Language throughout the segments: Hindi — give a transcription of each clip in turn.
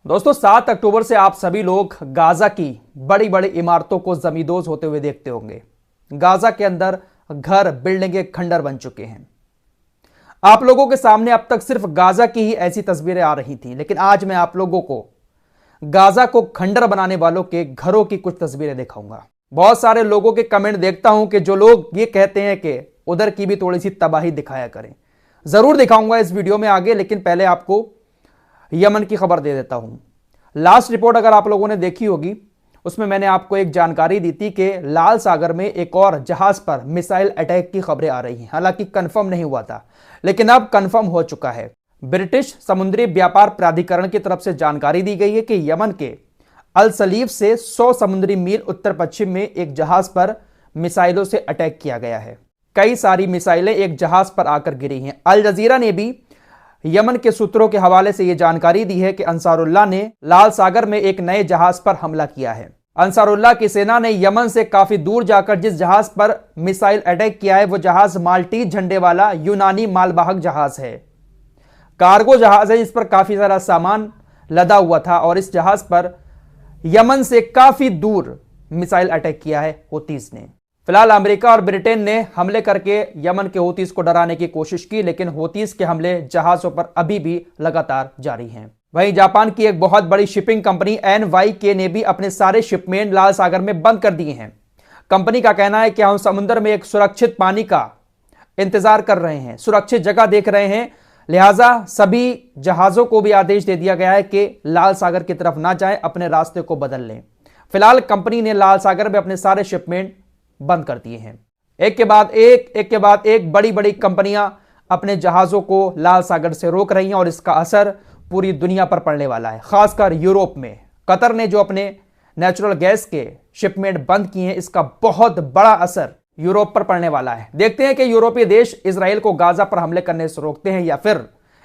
दोस्तों 7 अक्टूबर से आप सभी लोग गाजा की बड़ी बड़ी इमारतों को जमींदोज होते हुए देखते होंगे। गाजा के अंदर घर बिल्डिंगें खंडर बन चुके हैं। आप लोगों के सामने अब तक सिर्फ गाजा की ही ऐसी तस्वीरें आ रही थी, लेकिन आज मैं आप लोगों को गाजा को खंडर बनाने वालों के घरों की कुछ तस्वीरें दिखाऊंगा। बहुत सारे लोगों के कमेंट देखता हूं कि जो लोग ये कहते हैं कि उधर की भी थोड़ी सी तबाही दिखाया करें। जरूर दिखाऊंगा इस वीडियो में आगे, लेकिन पहले आपको यमन की खबर दे देता हूं। लास्ट रिपोर्ट अगर आप लोगों ने देखी होगी, उसमें मैंने आपको एक जानकारी दी थी कि लाल सागर में एक और जहाज पर मिसाइल अटैक की खबरें आ रही हैं। हालांकि कंफर्म नहीं हुआ था, लेकिन अब कंफर्म हो चुका है। ब्रिटिश समुद्री व्यापार प्राधिकरण की तरफ से जानकारी दी गई है कि यमन के अल सलीफ से 100 समुद्री मील उत्तर पश्चिम में एक जहाज पर मिसाइलों से अटैक किया गया है। कई सारी मिसाइलें एक जहाज पर आकर गिरी हैं। अल जजीरा ने भी यमन के सूत्रों के हवाले से यह जानकारी दी है कि अंसारुल्लाह ने लाल सागर में एक नए जहाज पर हमला किया है। अंसारुल्लाह की सेना ने यमन से काफी दूर जाकर जिस जहाज पर मिसाइल अटैक किया है, वो जहाज माल्टीज झंडे वाला यूनानी मालवाहक जहाज है। कार्गो जहाज है, इस पर काफी सारा सामान लदा हुआ था और इस जहाज पर यमन से काफी दूर मिसाइल अटैक किया है हूतीस ने। फिलहाल अमेरिका और ब्रिटेन ने हमले करके यमन के हूतीस को डराने की कोशिश की, लेकिन हूतीस के हमले जहाजों पर अभी भी लगातार जारी हैं। वहीं जापान की एक बहुत बड़ी शिपिंग कंपनी NYK ने भी अपने सारे शिपमेंट लाल सागर में बंद कर दिए हैं। कंपनी का कहना है कि हम समुद्र में एक सुरक्षित पानी का इंतजार कर रहे हैं, सुरक्षित जगह देख रहे हैं, लिहाजा सभी जहाजों को भी आदेश दे दिया गया है कि लाल सागर की तरफ ना जाएं, अपने रास्ते को बदल लें। फिलहाल कंपनी ने लाल सागर में अपने सारे शिपमेंट बंद कर दिए हैं। एक के बाद एक बड़ी बड़ी कंपनियां अपने जहाजों को लाल सागर से रोक रही हैं और इसका असर पूरी दुनिया पर पड़ने वाला है, खासकर यूरोप में। कतर ने जो अपने नेचुरल गैस के शिपमेंट बंद किए हैं, इसका बहुत बड़ा असर यूरोप पर पड़ने वाला है। देखते हैं कि यूरोपीय देश इजराइल को गाजा पर हमले करने से रोकते हैं या फिर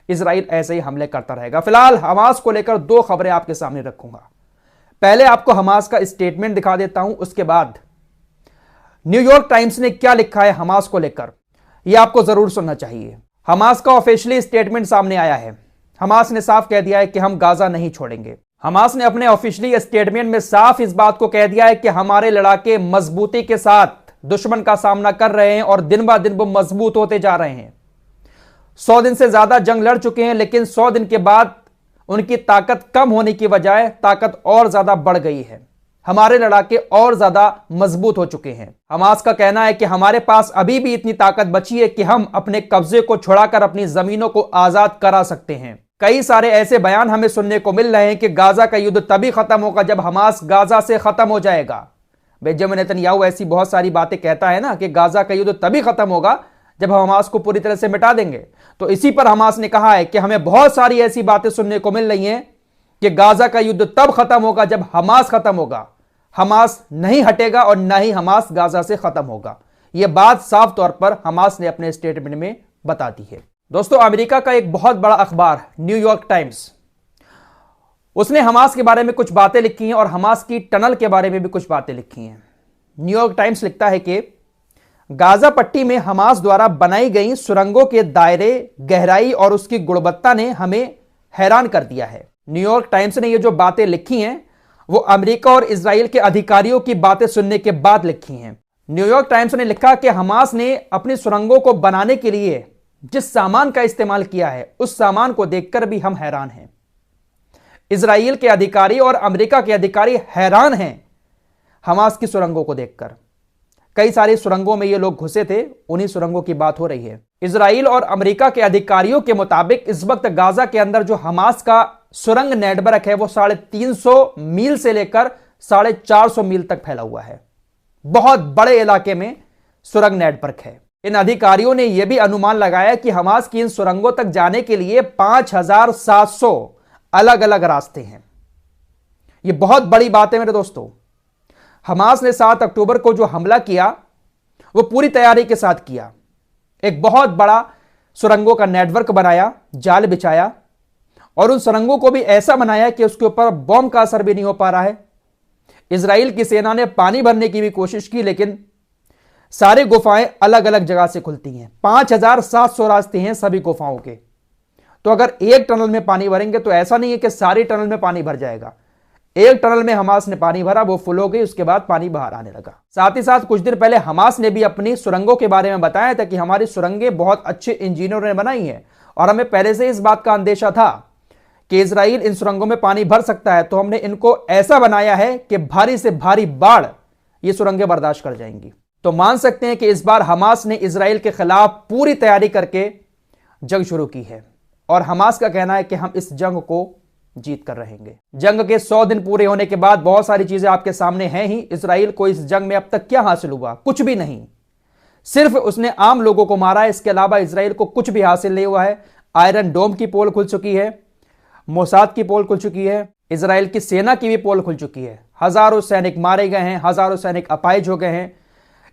इजराइल ऐसे ही हमले करता रहेगा। फिलहाल हमास को लेकर दो खबरें आपके सामने रखूंगा। पहले आपको हमास का स्टेटमेंट दिखा देता हूं, उसके बाद न्यूयॉर्क टाइम्स ने क्या लिखा है हमास को लेकर, यह आपको जरूर सुनना चाहिए। हमास का ऑफिशियली स्टेटमेंट सामने आया है। हमास ने साफ कह दिया है कि हम गाजा नहीं छोड़ेंगे। हमास ने अपने ऑफिशियली स्टेटमेंट में साफ इस बात को कह दिया है कि हमारे लड़ाके मजबूती के साथ दुश्मन का सामना कर रहे हैं और दिन ब दिन वो मजबूत होते जा रहे हैं। 100 दिन से ज्यादा जंग लड़ चुके हैं, लेकिन 100 दिन के बाद उनकी ताकत कम होने की बजाय ताकत और ज्यादा बढ़ गई है। हमारे लड़ाके और ज्यादा मजबूत हो चुके हैं। हमास का कहना है कि हमारे पास अभी भी इतनी ताकत बची है कि हम अपने कब्जे को छुड़ाकर अपनी जमीनों को आजाद करा सकते हैं। कई सारे ऐसे बयान हमें सुनने को मिल रहे हैं कि गाजा का युद्ध तभी खत्म होगा जब हमास गाजा से खत्म हो जाएगा। बेंजामिन नेतन्याहू ऐसी बहुत सारी बातें कहता है ना कि गाजा का युद्ध तभी खत्म होगा जब हम हमास को पूरी तरह से मिटा देंगे। तो इसी पर हमास ने कहा है कि हमें बहुत सारी ऐसी बातें सुनने को मिल रही हैं कि गाजा का युद्ध तब खत्म होगा जब हमास खत्म होगा। हमास नहीं हटेगा और न ही हमास गाजा से खत्म होगा। यह बात साफ तौर पर हमास ने अपने स्टेटमेंट में बता दी है। दोस्तों, अमेरिका का एक बहुत बड़ा अखबार न्यूयॉर्क टाइम्स, उसने हमास के बारे में कुछ बातें लिखी हैं और हमास की टनल के बारे में भी कुछ बातें लिखी हैं। न्यूयॉर्क टाइम्स लिखता है कि गाजा पट्टी में हमास द्वारा बनाई गई सुरंगों के दायरे, गहराई और उसकी गुणवत्ता ने हमें हैरान कर दिया है। न्यूयॉर्क टाइम्स ने ये जो बातें लिखी हैं वो अमेरिका और इजराइल के अधिकारियों की बातें सुनने के बाद लिखी हैं। न्यूयॉर्क टाइम्स ने लिखा कि हमास ने अपनी सुरंगों को बनाने के लिए जिस सामान का इस्तेमाल किया है, उस सामान को देखकर भी हम हैरान हैं। इजराइल के अधिकारी और अमेरिका के अधिकारी हैरान हैं हमास की सुरंगों को देखकर। कई सारी सुरंगों में ये लोग घुसे थे, उन्हीं सुरंगों की बात हो रही है। इजराइल और अमेरिका के अधिकारियों के मुताबिक इस वक्त गाजा के अंदर जो हमास का सुरंग नेटवर्क है वो 350 मील से लेकर 450 मील तक फैला हुआ है। बहुत बड़े इलाके में सुरंग नेटवर्क है। इन अधिकारियों ने यह भी अनुमान लगाया कि हमास की इन सुरंगों तक जाने के लिए 5700 अलग अलग रास्ते हैं। यह बहुत बड़ी बात है मेरे दोस्तों। हमास ने 7 अक्टूबर को जो हमला किया वो पूरी तैयारी के साथ किया। एक बहुत बड़ा सुरंगों का नेटवर्क बनाया, जाल बिछाया और उन सुरंगों को भी ऐसा बनाया कि उसके ऊपर बॉम्ब का असर भी नहीं हो पा रहा है। इजराइल की सेना ने पानी भरने की भी कोशिश की, लेकिन सारी गुफाएं अलग अलग जगह से खुलती हैं। 5700 रास्ते हैं सभी गुफाओं के। तो अगर एक टनल में पानी भरेंगे तो ऐसा नहीं है कि सारी टनल में पानी भर जाएगा। एक टनल में हमास ने पानी भरा, वो फुल हो गई, उसके बाद पानी बाहर आने लगा। साथ ही साथ कुछ दिन पहले हमास ने भी अपनी सुरंगों के बारे में बताया था कि हमारी सुरंगें बहुत अच्छे इंजीनियरों ने बनाई हैं और हमें पहले से इस बात का अंदेशा था कि इजराइल इन सुरंगों में पानी भर सकता है, तो हमने इनको ऐसा बनाया है कि भारी से भारी बाढ़ ये सुरंगें बर्दाश्त कर जाएंगी। तो मान सकते हैं कि इस बार हमास ने इजराइल के खिलाफ पूरी तैयारी करके जंग शुरू की है और हमास का कहना है कि हम इस जंग को जीत कर रहेंगे। जंग के 100 दिन पूरे होने के बाद बहुत सारी चीजें आपके सामने हैं ही। इजराइल को इस जंग में अब तक क्या हासिल हुआ? कुछ भी नहीं। सिर्फ उसने आम लोगों को मारा है, इसके अलावा इजराइल को कुछ भी हासिल नहीं हुआ है। आयरन डोम की पोल खुल चुकी है, मोसाद की पोल खुल चुकी है, इजराइल की सेना की भी पोल खुल चुकी है। हजारों सैनिक मारे गए हैं, हजारों सैनिक अपाहिज हो गए हैं।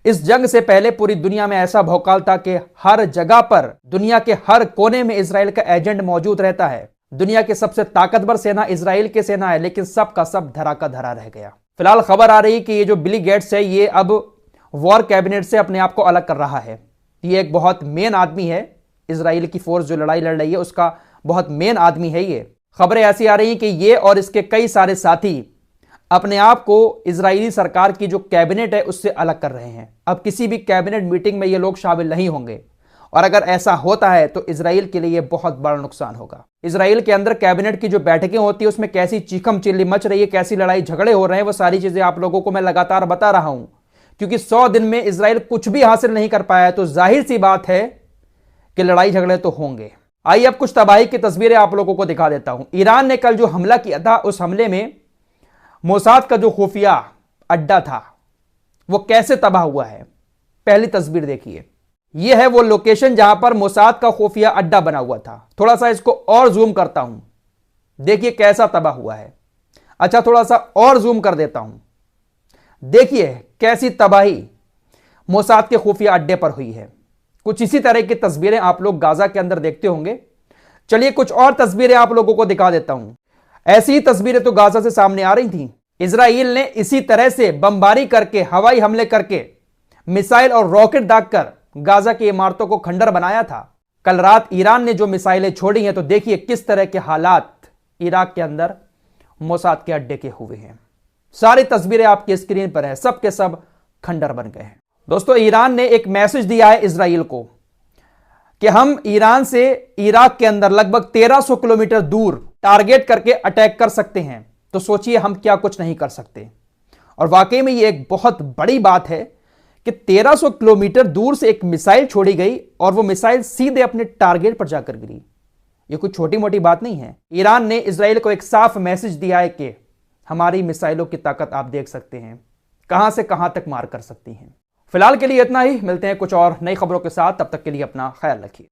इस जंग से पहले पूरी दुनिया में ऐसा भौकाल था कि हर जगह पर, दुनिया के हर कोने में इजराइल का एजेंट मौजूद रहता है। दुनिया की सबसे ताकतवर सेना इजराइल की सेना है, लेकिन सब का सब धरा का धरा रह गया। फिलहाल खबर आ रही कि ये जो बिली गेट्स है, ये अब वॉर कैबिनेट से अपने आप को अलग कर रहा है। ये एक बहुत मेन आदमी है, इजराइल की फोर्स जो लड़ाई लड़ रही है उसका बहुत मेन आदमी है ये। खबरें ऐसी आ रही कि ये और इसके कई सारे साथी अपने आप को इजरायली सरकार की जो कैबिनेट है उससे अलग कर रहे हैं। अब किसी भी कैबिनेट मीटिंग में ये लोग शामिल नहीं होंगे और अगर ऐसा होता है तो इजराइल के लिए यह बहुत बड़ा नुकसान होगा। इजराइल के अंदर कैबिनेट की जो बैठकें होती है उसमें कैसी चीखम चिल्ली मच रही है, कैसी लड़ाई झगड़े हो रहे हैं, वो सारी चीजें आप लोगों को मैं लगातार बता रहा हूं, क्योंकि 100 दिन में इजराइल कुछ भी हासिल नहीं कर पाया है, तो जाहिर सी बात है कि लड़ाई झगड़े तो होंगे। आइए अब कुछ तबाही की तस्वीरें आप लोगों को दिखा देता हूं। ईरान ने कल जो हमला किया था, उस हमले में मोसाद का जो खुफिया अड्डा था वो कैसे तबाह हुआ है। पहली तस्वीर देखिए, यह है वो लोकेशन जहां पर मोसाद का खुफिया अड्डा बना हुआ था। थोड़ा सा इसको और जूम करता हूं, देखिए कैसा तबाह हुआ है। अच्छा, थोड़ा सा और जूम कर देता हूं, देखिए कैसी तबाही मोसाद के खुफिया अड्डे पर हुई है। कुछ इसी तरह की तस्वीरें आप लोग गाजा के अंदर देखते होंगे। चलिए कुछ और तस्वीरें आप लोगों को दिखा देता हूं। ऐसी ही तस्वीरें तो गाजा से सामने आ रही थी। इजराइल ने इसी तरह से बमबारी करके, हवाई हमले करके, मिसाइल और रॉकेट दागकर गाजा की इमारतों को खंडर बनाया था। कल रात ईरान ने जो मिसाइलें छोड़ी हैं, तो देखिए किस तरह के हालात इराक के अंदर मोसाद के अड्डे के हुए हैं। सारी तस्वीरें आपकी स्क्रीन पर है, सब के सब खंडर बन गए हैं। दोस्तों, ईरान ने एक मैसेज दिया है इजराइल को कि हम ईरान से इराक के अंदर लगभग 1300 किलोमीटर दूर टारगेट करके अटैक कर सकते हैं। तो सोचिए हम क्या कुछ नहीं कर सकते। और वाकई में ये एक बहुत बड़ी बात है कि 1300 किलोमीटर दूर से एक मिसाइल छोड़ी गई और वो मिसाइल सीधे अपने टारगेट पर जाकर गिरी। ये कुछ छोटी मोटी बात नहीं है। ईरान ने इजराइल को एक साफ मैसेज दिया है कि हमारी मिसाइलों की ताकत आप देख सकते हैं, कहां से कहां तक मार कर सकती हैं। फिलहाल के लिए इतना ही, मिलते हैं कुछ और नई खबरों के साथ। तब तक के लिए अपना ख्याल रखिए।